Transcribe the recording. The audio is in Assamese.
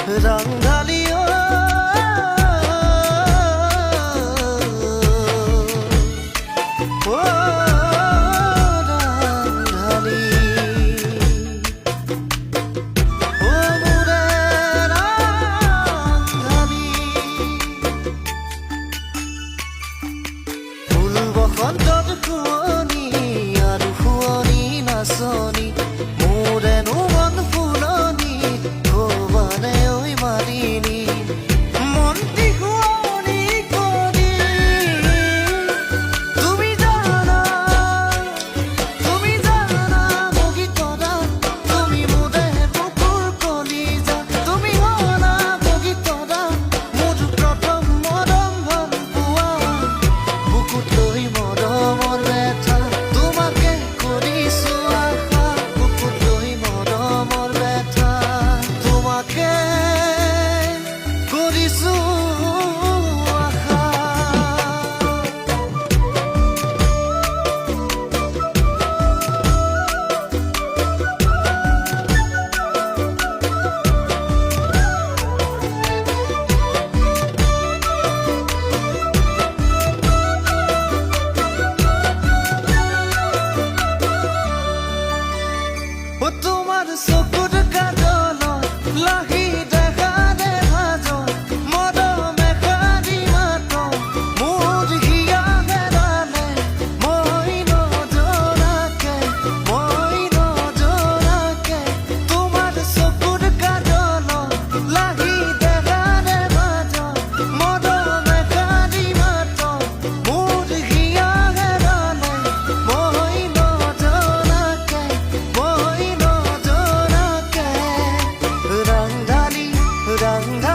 ৰাঙালিও ও ৰাঙালি ও মোৰে ৰাঙালি ফুল বসন্তত শুৱনি আৰু শুৱনি নাচনি মোৰেনো মন ফুলনি ভৱানে ঐ মাৰিনি মন্তি শুৱনি কৰি তুমি জানা বগীতৰা তুমি মোৰে বুকুৰ কলিজা তুমি হলা বগীতৰা মোৰ প্ৰথম মৰম ভাল পোৱা বুকুত লৈ মৰমৰ বেথা তোমাকে কৰিছো আশা বুকুত লৈ মৰমৰ বেথা তোমাকে কৰিছো আশা ও তোমাৰ চকুৰ কাজলত লাহি দেখা দে ভাজত মৰমে সাৰি মাত মোৰ হিয়া হেৰালে মই নজৰাকে তোমাৰ চকুৰ কাজলত লাহি দেখা দে ভাজত মৰমে সাৰি মাত মোৰ হিয়া হেৰালে মই নজৰাকে ৰাঙালি ৰাঙা